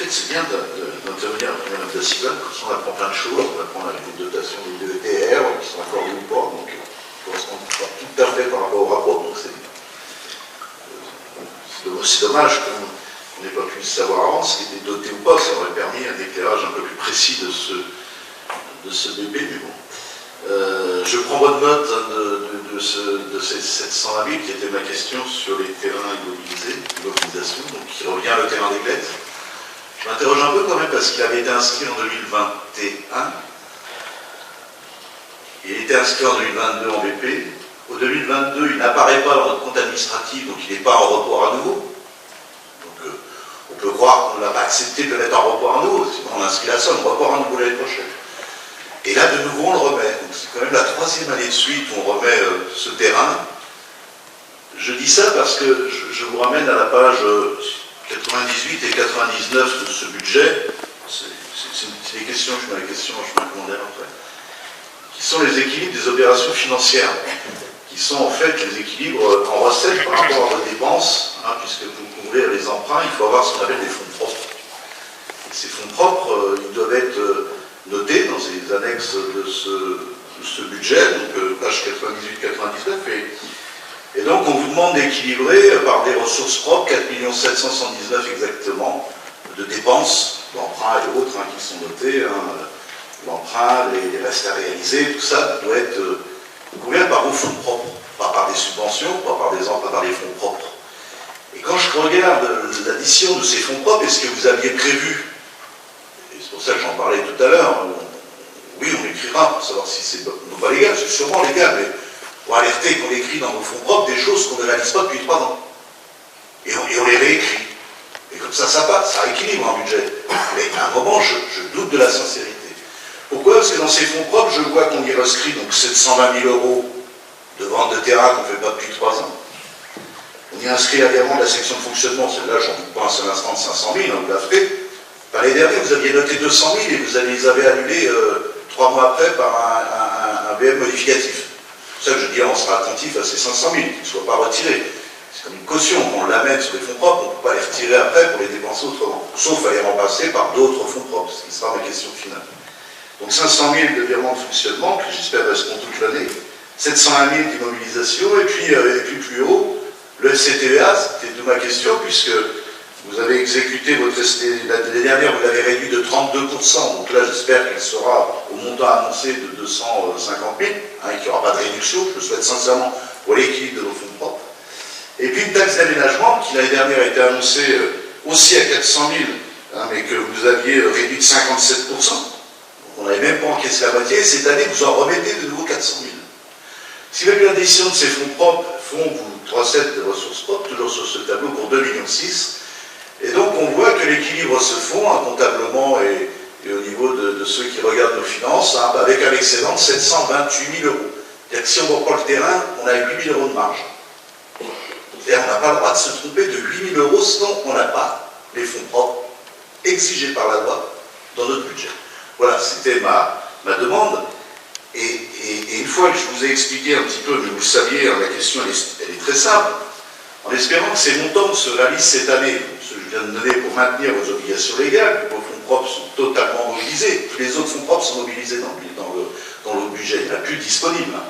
fait, c'est bien d'intervenir à la première note d'Acival, comme ça on apprend plein de choses, on apprend la dotation des DETR, qui sont accordées ou pas, donc correspondent pas tout à fait par rapport au rapport, donc c'est dommage qu'on n'ait pas pu le savoir avant, ce qui était doté ou pas, ça aurait permis un éclairage un peu plus précis de ce BP, mais bon. Je prends bonne note de ces 720 000 qui était ma question sur les terrains immobilisation, donc qui revient le terrain des Glettes. Je m'interroge un peu quand même parce qu'il avait été inscrit en 2021, il était inscrit en 2022 en BP. Au 2022, il n'apparaît pas dans notre compte administratif, donc il n'est pas en report à nouveau. Donc on peut croire qu'on n'a pas accepté de le mettre en report à nouveau, sinon on inscrit la somme, report à nouveau l'année prochaine. Et là, de nouveau, on le remet. Donc c'est quand même la troisième année de suite où on remet ce terrain. Je dis ça parce que je vous ramène à la page 98 et 99 de ce budget. C'est des questions, je mets la question, je me demandais après. Qui sont les équilibres des opérations financières, qui sont en fait les équilibres en recettes par rapport à vos dépenses, hein, puisque pour couvrir les emprunts, il faut avoir ce qu'on appelle des fonds propres. Et ces fonds propres, ils doivent être notés dans les annexes de ce budget, donc page 98-99, et donc on vous demande d'équilibrer par des ressources propres, 4 779 000 exactement, de dépenses, d'emprunts et autres hein, qui sont notés, hein, l'emprunt, les restes à réaliser, tout ça doit être couvert par vos fonds propres, pas par des subventions, pas par des emprunts, par des fonds propres. Et quand je regarde l'addition de ces fonds propres, est-ce que vous aviez prévu, et c'est pour ça que j'en parlais tout à l'heure, oui, on écrira pour savoir si c'est non pas légal, c'est sûrement légal, mais pour alerter qu'on écrit dans vos fonds propres des choses qu'on ne réalise pas depuis 3 ans. Et on les réécrit. Et comme ça passe, ça équilibre un budget. Mais à un moment, je doute de la sincérité. Pourquoi? Parce que dans ces fonds propres, je vois qu'on y rescrit donc 720 000 € de vente de terrain qu'on ne fait pas depuis 3 ans. On y inscrit l'agrément de la section de fonctionnement, celle-là, j'en doute pas un seul instant de 500 000, on vous l'a fait. L'année dernière, vous aviez noté 200 000 et vous les avez annulés 3 mois après par un VM modificatif. C'est pour ça que je dis, on sera attentif à ces 500 000, qu'ils ne soient pas retirés. C'est comme une caution, on l'amène sur les fonds propres, on ne peut pas les retirer après pour les dépenser autrement. Sauf à les remplacer par d'autres fonds propres, ce qui sera ma question finale. Donc 500 000 de virements de fonctionnement, que j'espère resteront toute l'année, 701 000 d'immobilisation, et puis plus haut, le FCTVA, c'était de ma question, puisque vous avez exécuté votre l'année dernière, vous l'avez réduit de 32%, donc là j'espère qu'elle sera au montant annoncé de 250 000, hein, et qu'il n'y aura pas de réduction, je le souhaite sincèrement pour l'équilibre de nos fonds propres. Et puis une taxe d'aménagement qui l'année dernière a été annoncée aussi à 400 000, hein, mais que vous aviez réduit de 57%. On n'avait même pas encaissé la moitié, et cette année vous en remettez de nouveau 400 000. Si l'évaluation de ces fonds propres font vous recettes de ressources propres, toujours sur ce tableau pour 2,6 millions, et donc on voit que l'équilibre se fond hein, comptablement et au niveau de ceux qui regardent nos finances, hein, avec un excédent de 728 000 €. C'est-à-dire que si on reprend le terrain, on a 8 000 € de marge. C'est-à-dire qu'on n'a pas le droit de se tromper de 8 000 €, sinon on n'a pas les fonds propres exigés par la loi dans notre budget. Voilà, c'était ma demande. Et une fois que je vous ai expliqué un petit peu, mais vous le saviez, hein, la question elle est très simple, en espérant que ces montants se réalisent cette année, ce que je viens de donner pour maintenir vos obligations légales, vos fonds propres sont totalement mobilisés, tous les autres fonds propres sont mobilisés dans le budget, il n'y en a plus disponible. Hein.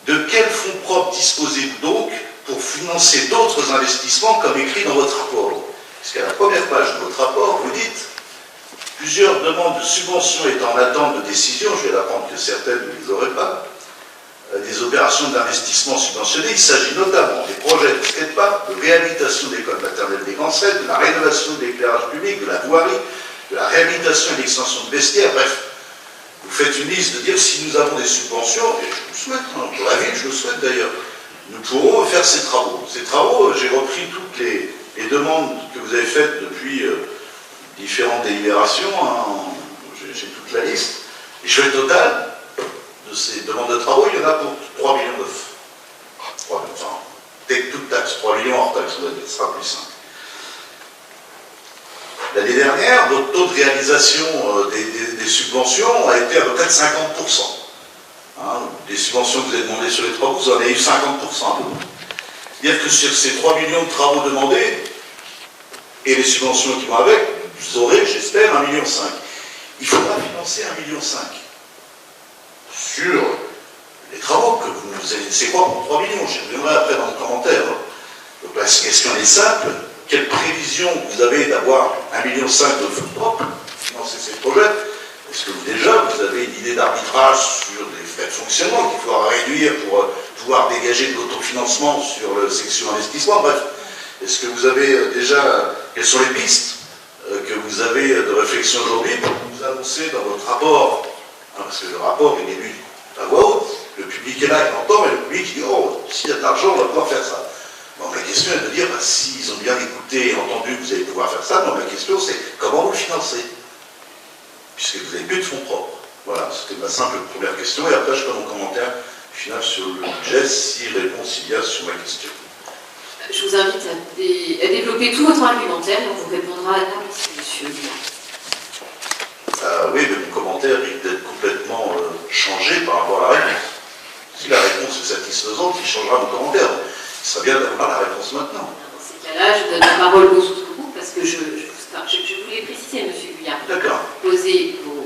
De quels fonds propres disposez-vous donc pour financer d'autres investissements comme écrit dans votre rapport? Parce qu'à la première page de votre rapport, vous dites plusieurs demandes de subventions étant en attente de décision, je vais d'apprendre que certaines ne les auraient pas, des opérations d'investissement subventionnées. Il s'agit notamment des projets de skatepark, de réhabilitation d'écoles maternelles des Grands-Cèdres, de la rénovation de l'éclairage public, de la voirie, de la réhabilitation et l'extension de vestiaires, bref. Vous faites une liste de dire si nous avons des subventions, et je vous souhaite, hein, pour la ville, je le souhaite d'ailleurs, nous pourrons faire ces travaux. Ces travaux, j'ai repris toutes les demandes que vous avez faites depuis différentes délibérations, hein, j'ai toute la liste, et je fais le total de ces demandes de travaux, il y en a pour 3 millions d'œufs. Enfin, dès que toute taxe, 3 millions hors taxe, ce sera plus simple. L'année dernière, votre taux de réalisation des subventions a été à peu près de 50%. Hein, des subventions que vous avez demandées sur les travaux, vous en avez eu 50%. C'est-à-dire que sur ces 3 millions de travaux demandés, et les subventions qui vont avec, vous aurez, j'espère, 1,5 million. Il faudra financer 1,5 million sur les travaux que vous nous avez laissé croire pour 3 millions. J'y reviendrai après dans le commentaire. Donc la question est simple. Quelle prévision vous avez d'avoir 1,5 million de fonds propres pour financer ces projets? Est-ce que vous avez une idée d'arbitrage sur les frais de fonctionnement qu'il faudra réduire pour pouvoir dégager de l'autofinancement sur la section investissement? Bref, est-ce que vous avez déjà, quelles sont les pistes que vous avez de réflexion aujourd'hui pour nous annoncer dans votre rapport, hein, parce que le rapport il est lu à voix haute, le public est là, il entend, et le public dit oh, s'il y a de l'argent, on va pouvoir faire ça. Donc la question est de dire, bah, s'ils ont bien écouté et entendu que vous allez pouvoir faire ça, donc la question c'est comment vous le financez, puisque vous n'avez plus de fonds propres. Voilà, c'était ma simple première question, et après je ferai mon commentaire final sur le budget, s'il répond si bien sur ma question. Je vous invite à développer tout votre argumentaire et on vous répondra à la monsieur. Oui, mais mon commentaire risque d'être complètement changé par rapport à la réponse. Si la réponse est satisfaisante, il changera mon commentaire. Il serait bien d'avoir la réponse maintenant. Dans ces cas-là, je donne la parole aux autres groupes parce que je voulais préciser, monsieur Guyard. D'accord. Posez vos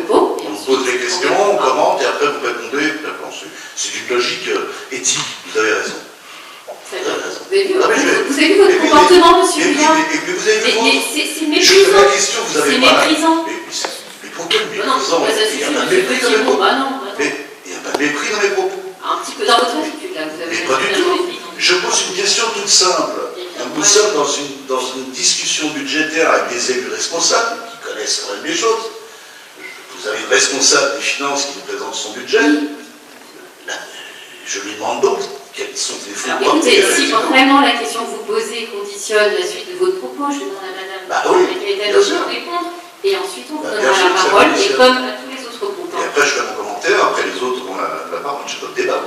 propos. On vous pose les questions, on commente et après vous répondez. C'est une logique éthique, vous avez raison. Vous avez vu votre comportement, monsieur Guyard? C'est méprisant. La question, vous avez c'est pas méprisant. Mais pourquoi le méprisant? Non, ça suffit, monsieur Petit-Mot. Mais il n'y a pas de mépris dans mes propos. Un petit peu dans votre attitude, là. Vous avez pas du tout. Je pose une question toute simple. Nous sommes dans une discussion budgétaire avec des élus responsables qui connaissent quand même les choses. Vous avez une responsable des finances qui nous présente son budget. Je lui demande donc quels sont les fonds propres. Écoutez, si vraiment la question que vous posez conditionne la suite de votre propos, je demande à madame de répondre, et ensuite on vous donnera la parole, et comme à tous les autres groupes. Et après je fais mon commentaire, après les autres auront la parole, je peux débat.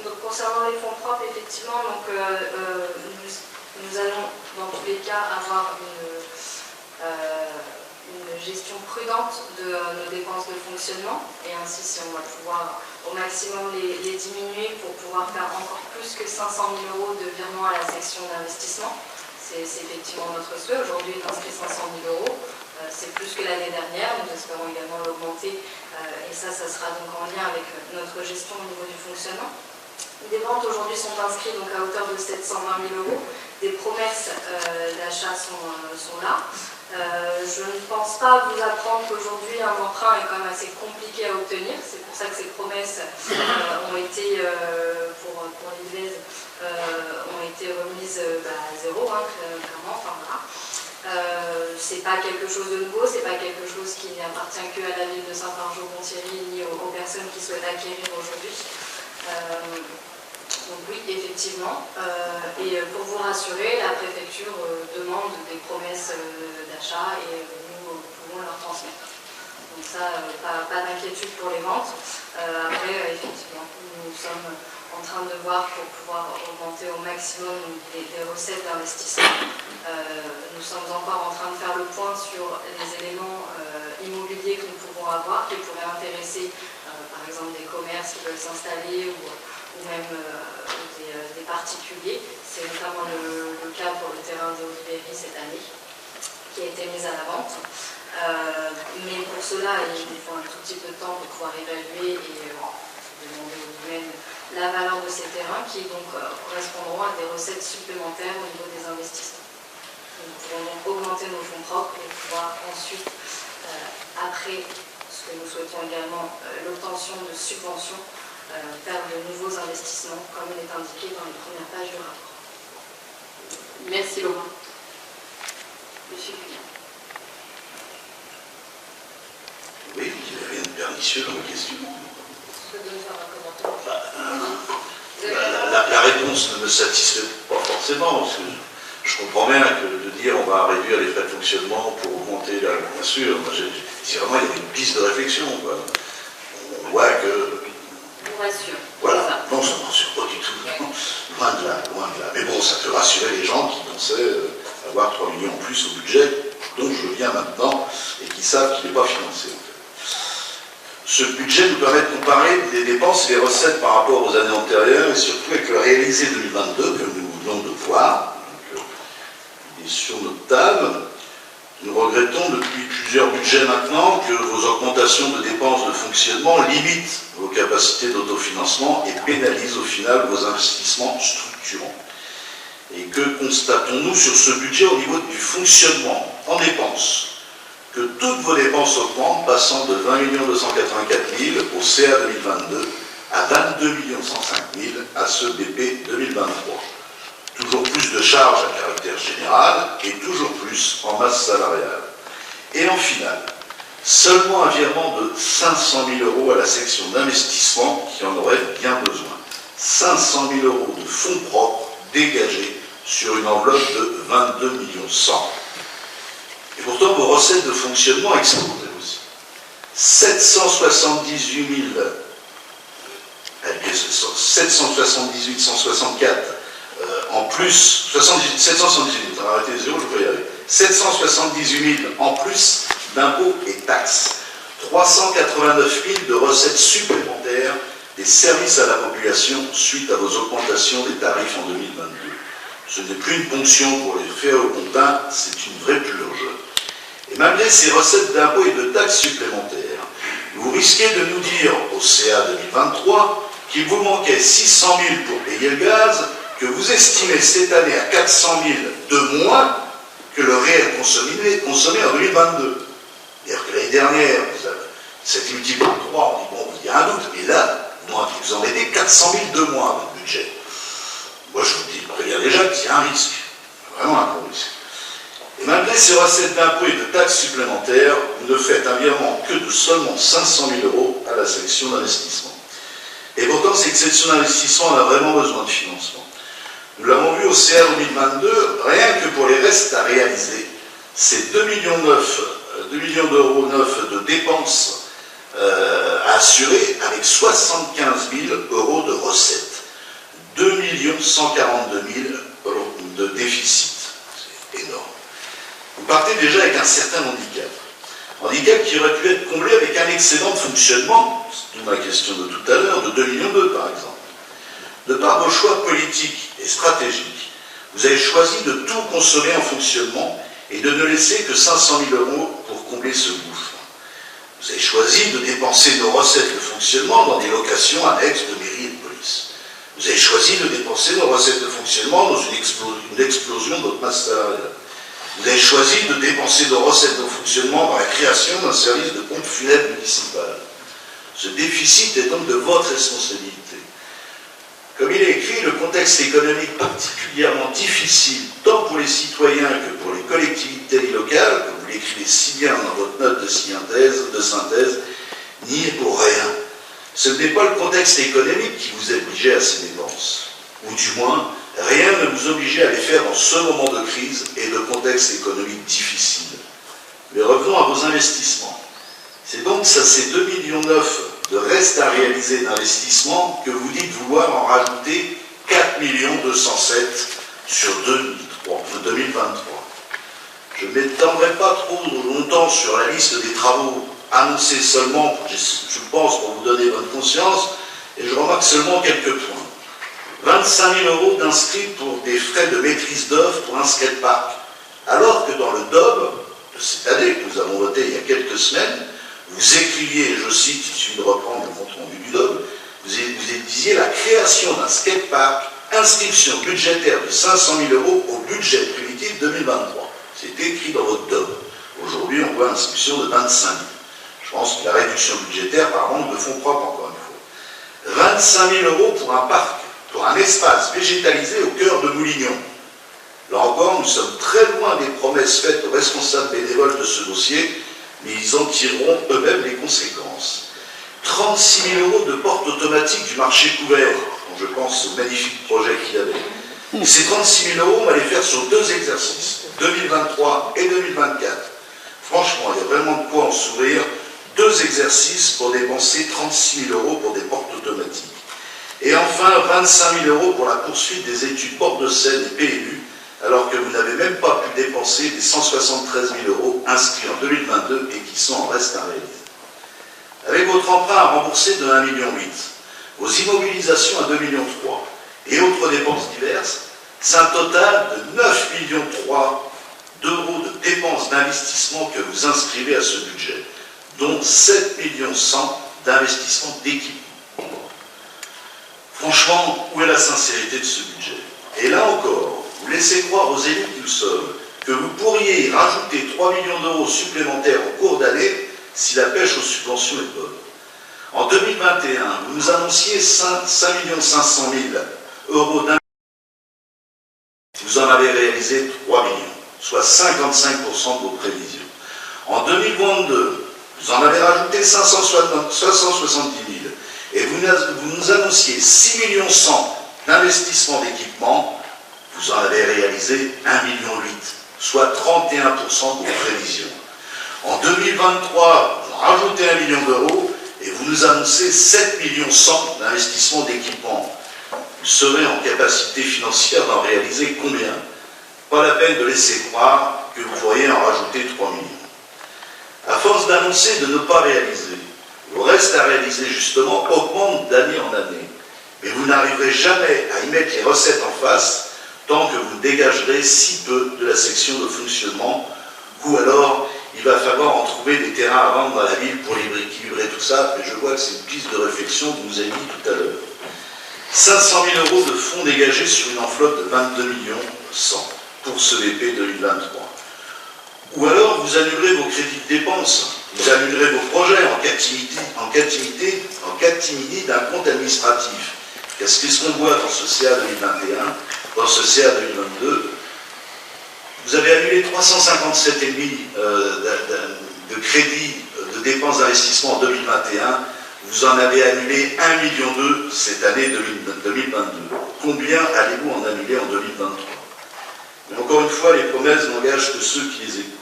Donc concernant les fonds propres, effectivement, donc, nous allons dans tous les cas avoir une gestion prudente de nos dépenses de fonctionnement, et ainsi si on va pouvoir au maximum les diminuer pour pouvoir faire encore plus que 500 000 € de virement à la section d'investissement. C'est effectivement notre souhait. Aujourd'hui est inscrit 500 000 €. C'est plus que l'année dernière. Nous espérons également l'augmenter, et ça sera donc en lien avec notre gestion au niveau du fonctionnement. Les ventes aujourd'hui sont inscrites donc à hauteur de 720 000 €. Des promesses d'achat sont là. Je ne pense pas vous apprendre qu'aujourd'hui un emprunt est quand même assez compliqué à obtenir. C'est pour ça que ces promesses ont été, pour l'IVES, ont été remises à zéro, clairement. Enfin, voilà. C'est pas quelque chose de nouveau, c'est pas quelque chose qui n'appartient que à la ville de Saint-Fargeau-Montthierry ni aux personnes qui souhaitent acquérir aujourd'hui. Donc oui, effectivement. Et pour vous rassurer, la préfecture demande des promesses d'achat et nous pouvons leur transmettre. Donc ça, pas d'inquiétude pour les ventes. Après, effectivement, nous sommes en train de voir pour pouvoir augmenter au maximum les recettes d'investissement. Nous sommes encore en train de faire le point sur les éléments immobiliers que nous pouvons avoir, qui pourraient intéresser par exemple des commerces qui veulent s'installer ou même des particuliers. C'est notamment le cas pour le terrain de Oliveri cette année, qui a été mis à la vente. Mais pour cela, il faut un tout petit peu de temps pour pouvoir évaluer et demander au domaine la valeur de ces terrains qui donc correspondront à des recettes supplémentaires au niveau des investissements. Nous pourrons donc augmenter nos fonds propres et pouvoir ensuite, après ce que nous souhaitons également, l'obtention de subventions, faire de nouveaux investissements, comme il est indiqué dans les premières pages du rapport. Merci Laurent. Monsieur Guyard. Oui, il n'y avait rien de pernicieux dans ma question. Je peux donner un commentaire. La réponse ne me satisfait pas forcément, parce que je comprends bien que de dire on va réduire les frais de fonctionnement pour augmenter la... Bien sûr, si vraiment il y a une piste de réflexion, quoi. On voit que... Vous rassure. Voilà, non, ça ne me rassure pas du tout. Loin de là, loin de là. Mais bon, ça peut rassurer les gens qui pensaient avoir 3 millions en plus au budget, dont je viens maintenant, et qui savent qu'il n'est pas financé. En fait. Ce budget nous permet de comparer des dépenses c'est les recettes par rapport aux années antérieures, et surtout avec le réalisé 2022 que nous venons de voir. Donc, il est sur notre table. Nous regrettons depuis plusieurs budgets maintenant que vos augmentations de dépenses de fonctionnement limitent vos capacités d'autofinancement et pénalisent au final vos investissements structurants. Et que constatons-nous sur ce budget au niveau du fonctionnement en dépenses? Que toutes vos dépenses augmentent, passant de 20 284 000 au CA 2022 à 22 105 000 à ce BP 2023. Toujours plus de charges à caractère général et toujours plus en masse salariale. Et en finale, seulement un virement de 500 000 € à la section d'investissement qui en aurait bien besoin. 500 000 € de fonds propres dégagés sur une enveloppe de 22 100 000. Et pourtant, vos recettes de fonctionnement explosent aussi. 778 164 en plus, 778, on va arrêter les zéros, je peux y arriver. 778 000 en plus d'impôts et taxes. 389 000 de recettes supplémentaires des services à la population suite à vos augmentations des tarifs en 2022. Ce n'est plus une ponction pour les faire au comptant, c'est une vraie purge. Et malgré ces recettes d'impôts et de taxes supplémentaires, vous risquez de nous dire au CA 2023 qu'il vous manquait 600 000 pour payer le gaz, que vous estimez cette année à 400 000 de moins que le réel consommé en 2022. C'est-à-dire que l'année dernière, vous avez cette multiplié par 3, on dit bon, il y a un doute, mais là, vous en mettez 400 000 de moins à votre budget. Moi, je vous dis, préviens déjà qu'il y a un risque, vraiment un gros risque. Et malgré ces recettes d'impôts et de taxes supplémentaires, vous ne faites un virement que de seulement 500 000 € à la section d'investissement. Et pourtant, cette section d'investissement a vraiment besoin de financement. Nous l'avons vu au CA 2022, rien que pour les restes à réaliser, c'est 2,9 millions d'euros de dépenses à assurer avec 75 000 € de recettes. 2 142 000 € de déficit. C'est énorme. Vous partez déjà avec un certain handicap. Handicap qui aurait pu être comblé avec un excédent de fonctionnement, d'où ma question de tout à l'heure, de 2,2 millions par exemple. De par vos choix politiques et stratégiques, vous avez choisi de tout consommer en fonctionnement et de ne laisser que 500 000 € pour combler ce gouffre. Vous avez choisi de dépenser nos recettes de fonctionnement dans des locations annexes de mairie et de police. Vous avez choisi de dépenser nos recettes de fonctionnement dans une explosion de votre masse salariale. Vous avez choisi de dépenser nos recettes de fonctionnement dans la création d'un service de pompe funèbre municipal. Ce déficit est donc de votre responsabilité. Comme il est écrit, le contexte économique particulièrement difficile, tant pour les citoyens que pour les collectivités locales, comme vous l'écrivez si bien dans votre note de synthèse, n'y est pour rien. Ce n'est pas le contexte économique qui vous obligeait à ces dépenses. Ou du moins, rien ne vous obligeait à les faire en ce moment de crise et de contexte économique difficile. Mais revenons à vos investissements. C'est donc ça, ces 2,9 millions de restes à réaliser d'investissement que vous dites vouloir en rajouter 4 207 000 sur 2023. Je ne m'étendrai pas trop longtemps sur la liste des travaux annoncés seulement, je pense, pour vous donner bonne conscience, et je remarque seulement quelques points. 25 000 € d'inscrits pour des frais de maîtrise d'œuvre pour un skatepark, alors que dans le DOB de cette année que nous avons voté il y a quelques semaines, vous écriviez, je cite, il suffit de reprendre le compte rendu du DOB, vous disiez la création d'un skatepark, inscription budgétaire de 500 000 € au budget primitif 2023. C'est écrit dans votre DOB. Aujourd'hui, on voit inscription de 25 000. Je pense que la réduction budgétaire par manque de fonds propres, encore une fois. 25 000 € pour un parc, pour un espace végétalisé au cœur de Moulignon. Là encore, nous sommes très loin des promesses faites aux responsables bénévoles de ce dossier, mais ils en tireront eux-mêmes les conséquences. 36 000 € de porte automatique du marché couvert, dont je pense au magnifique projet qu'il y avait. Et ces 36 000 € on va les faire sur 2 exercices, 2023 et 2024. Franchement, il y a vraiment de quoi en sourire. 2 exercices pour dépenser 36 000 € pour des portes automatiques. Et enfin, 25 000 € pour la poursuite des études Porte de Seine et PLU, alors que vous n'avez même pas pu dépenser les 173 000 € inscrits en 2022 et qui sont en reste à réaliser. Avec votre emprunt à rembourser de 1,8 million, aux immobilisations à 2,3 millions et autres dépenses diverses, c'est un total de 9,3 millions d'euros de dépenses d'investissement que vous inscrivez à ce budget, dont 7,1 millions d'investissements d'équipement. Franchement, où est la sincérité de ce budget? Et là encore, vous laissez croire aux élus que nous sommes que vous pourriez rajouter 3 millions d'euros supplémentaires en cours d'année si la pêche aux subventions est bonne. En 2021, vous nous annonciez 5,5 millions d'euros d'investissement. Vous en avez réalisé 3 millions, soit 55% de vos prévisions. En 2022, vous en avez rajouté 570 000 et vous nous annonciez 6,1 millions d'investissements d'équipement. Vous en avez réalisé 1,8 million, soit 31% de vos prévisions. En 2023, vous en rajoutez 1 million d'euros et vous nous annoncez 7,1 millions d'investissements d'équipement. Vous serez en capacité financière d'en réaliser combien? Pas la peine de laisser croire que vous pourriez en rajouter 3 millions. À force d'annoncer de ne pas réaliser, le reste à réaliser justement augmente d'année en année. Mais vous n'arriverez jamais à y mettre les recettes en face tant que vous dégagerez si peu de la section de fonctionnement, ou alors il va falloir en trouver des terrains à vendre dans la ville pour équilibrer tout ça, mais je vois que c'est une piste de réflexion que vous avez mis tout à l'heure. 500 000 euros de fonds dégagés sur une enveloppe de 22 millions 100 pour ce VP 2023. Ou alors vous annulerez vos crédits de dépenses, vous annulerez vos projets en catimini d'un compte administratif. Qu'est-ce qu'on voit dans ce CA 2021, dans ce CA 2022? Vous avez annulé 357,5 de crédits de dépenses d'investissement en 2021. Vous en avez annulé 1,2 million cette année 2022. Combien allez-vous en annuler en 2023? Mais encore une fois, les promesses n'engagent que ceux qui les écoutent.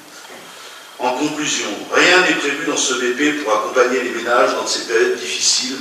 En conclusion, rien n'est prévu dans ce VP pour accompagner les ménages dans ces périodes difficiles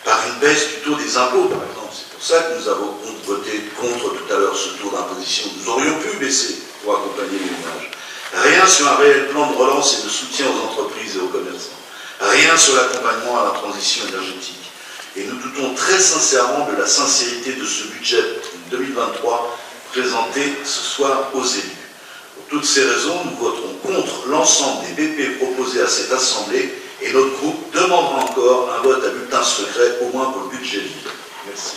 par une baisse du taux des impôts, par exemple. C'est pour ça que nous avons voté contre tout à l'heure ce taux d'imposition. Nous aurions pu baisser pour accompagner les ménages. Rien sur un réel plan de relance et de soutien aux entreprises et aux commerçants. Rien sur l'accompagnement à la transition énergétique. Et nous doutons très sincèrement de la sincérité de ce budget 2023 présenté ce soir aux élus. Pour toutes ces raisons, nous voterons contre l'ensemble des BP proposés à cette Assemblée et notre groupe demandera encore un vote à bulletin secret, au moins pour le budget vide. Merci.